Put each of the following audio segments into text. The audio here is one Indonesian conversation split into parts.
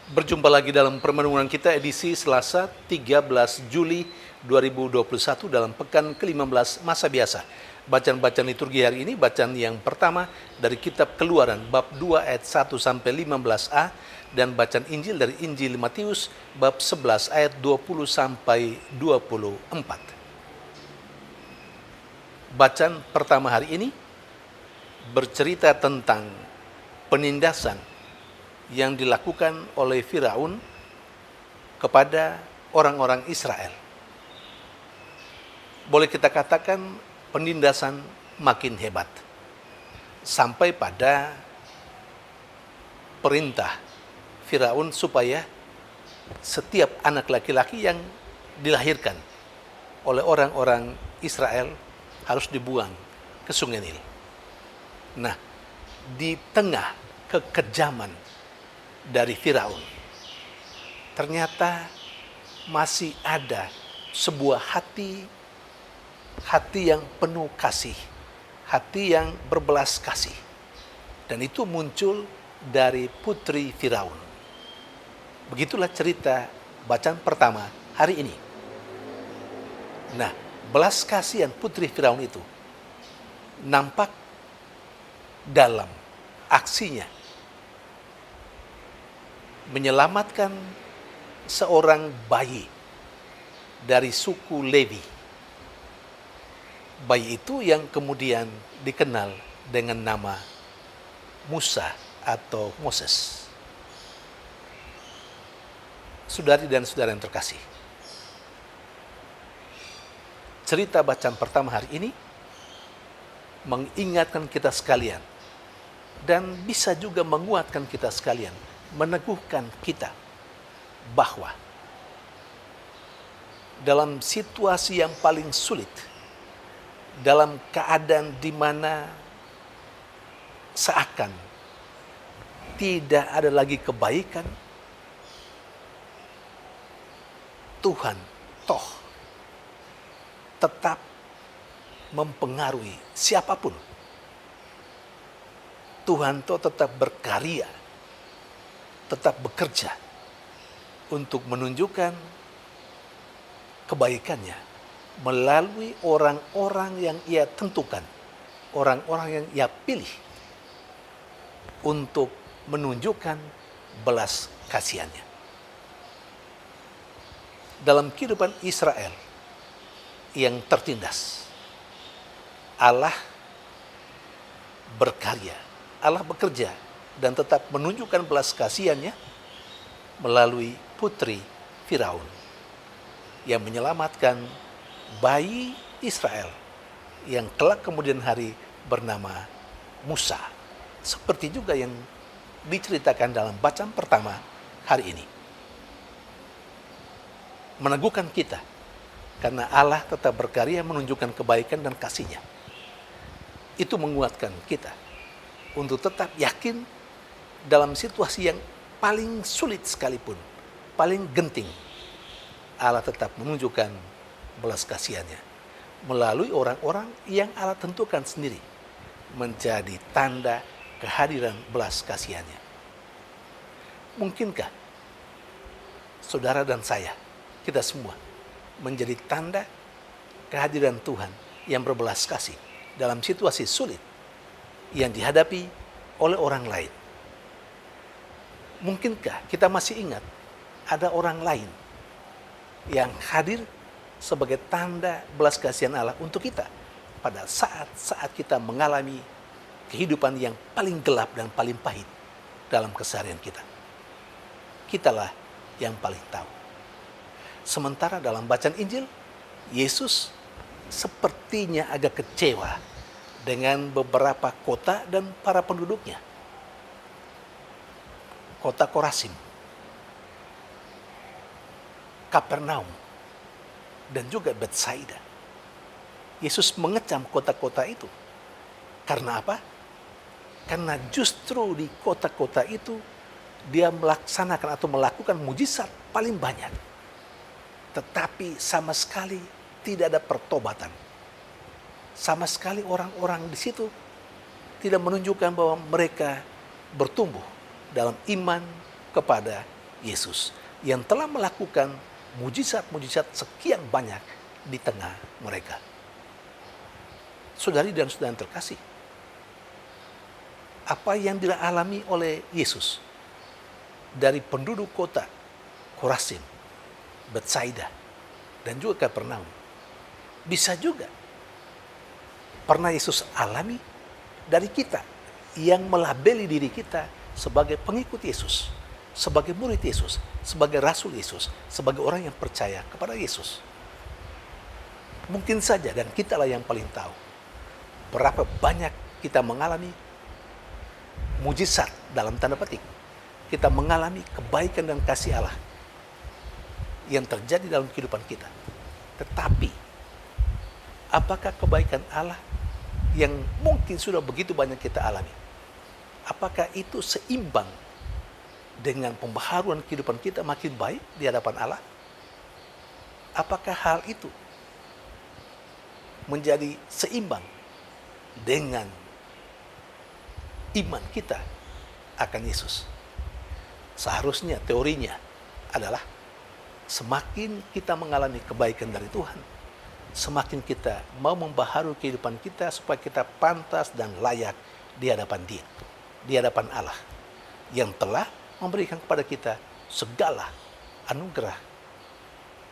Berjumpa lagi dalam permenungan kita edisi Selasa 13 Juli 2021 dalam pekan ke-15 masa biasa. Bacaan-bacaan liturgi hari ini, bacaan yang pertama dari kitab Keluaran bab 2 ayat 1 sampai 15a dan bacaan Injil dari Injil Matius bab 11 ayat 20 sampai 24. Bacaan pertama hari ini bercerita tentang penindasan yang dilakukan oleh Firaun kepada orang-orang Israel. Boleh kita katakan penindasan makin hebat, sampai pada perintah Firaun supaya setiap anak laki-laki yang dilahirkan oleh orang-orang Israel harus dibuang ke Sungai Nil. Nah, di tengah kekejaman dari Firaun, ternyata masih ada sebuah hati yang penuh kasih, hati yang berbelas kasih. Dan itu muncul dari putri Firaun. Begitulah cerita bacaan pertama hari ini. Nah, belas kasihan putri Firaun itu nampak dalam aksinya menyelamatkan seorang bayi dari suku Levi. Bayi itu yang kemudian dikenal dengan nama Musa atau Moses. Saudari dan saudara yang terkasih, cerita bacaan pertama hari ini mengingatkan kita sekalian dan bisa juga menguatkan kita sekalian, meneguhkan kita bahwa dalam situasi yang paling sulit, dalam keadaan di mana seakan tidak ada lagi kebaikan, Tuhan toh tetap mempengaruhi siapapun. Tuhan toh tetap berkarya, tetap bekerja untuk menunjukkan kebaikannya melalui orang-orang yang ia tentukan, orang-orang yang ia pilih untuk menunjukkan belas kasihannya. Dalam kehidupan Israel yang tertindas, Allah berkarya, Allah bekerja dan tetap menunjukkan belas kasihannya melalui putri Firaun yang menyelamatkan bayi Israel yang kelak kemudian hari bernama Musa, seperti juga yang diceritakan dalam bacaan pertama hari ini. Meneguhkan kita karena Allah tetap berkarya menunjukkan kebaikan dan kasih-Nya. Itu menguatkan kita untuk tetap yakin dalam situasi yang paling sulit sekalipun, paling genting, Allah tetap menunjukkan belas kasihannya melalui orang-orang yang Allah tentukan sendiri menjadi tanda kehadiran belas kasihannya. Mungkinkah saudara dan saya, kita semua, menjadi tanda kehadiran Tuhan yang berbelas kasih dalam situasi sulit yang dihadapi oleh orang lain? Mungkinkah kita masih ingat ada orang lain yang hadir sebagai tanda belas kasihan Allah untuk kita pada saat-saat kita mengalami kehidupan yang paling gelap dan paling pahit dalam keseharian kita? Kitalah yang paling tahu. Sementara dalam bacaan Injil, Yesus sepertinya agak kecewa dengan beberapa kota dan para penduduknya. Kota Korasim, Kapernaum, dan juga Betsaida. Yesus mengecam kota-kota itu. Karena apa? Karena justru di kota-kota itu dia melaksanakan atau melakukan mujizat paling banyak. Tetapi sama sekali tidak ada pertobatan. Sama sekali orang-orang di situ tidak menunjukkan bahwa mereka bertumbuh dalam iman kepada Yesus yang telah melakukan mujizat-mujizat sekian banyak di tengah mereka. Saudari dan saudara yang terkasih, apa yang dialami oleh Yesus dari penduduk kota Korazim, Betsaida, dan juga Kapernaum, bisa juga pernah Yesus alami dari kita yang melabeli diri kita sebagai pengikut Yesus, sebagai murid Yesus, sebagai rasul Yesus, sebagai orang yang percaya kepada Yesus. Mungkin saja, dan kitalah yang paling tahu, berapa banyak kita mengalami mujizat dalam tanda petik. Kita mengalami kebaikan dan kasih Allah yang terjadi dalam kehidupan kita. Tetapi, apakah kebaikan Allah yang mungkin sudah begitu banyak kita alami, apakah itu seimbang dengan pembaharuan kehidupan kita makin baik di hadapan Allah? Apakah hal itu menjadi seimbang dengan iman kita akan Yesus? Seharusnya teorinya adalah semakin kita mengalami kebaikan dari Tuhan, semakin kita mau membaharui kehidupan kita supaya kita pantas dan layak di hadapan Dia, di hadapan Allah yang telah memberikan kepada kita segala anugerah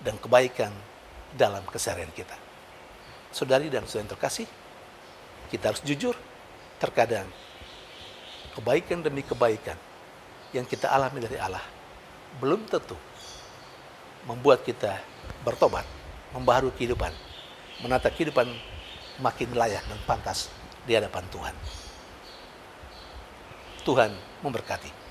dan kebaikan dalam keseharian kita. Saudari dan saudara yang terkasih, kita harus jujur, terkadang kebaikan demi kebaikan yang kita alami dari Allah belum tentu membuat kita bertobat, membaharui kehidupan, menata kehidupan makin layak dan pantas di hadapan Tuhan. Tuhan memberkati.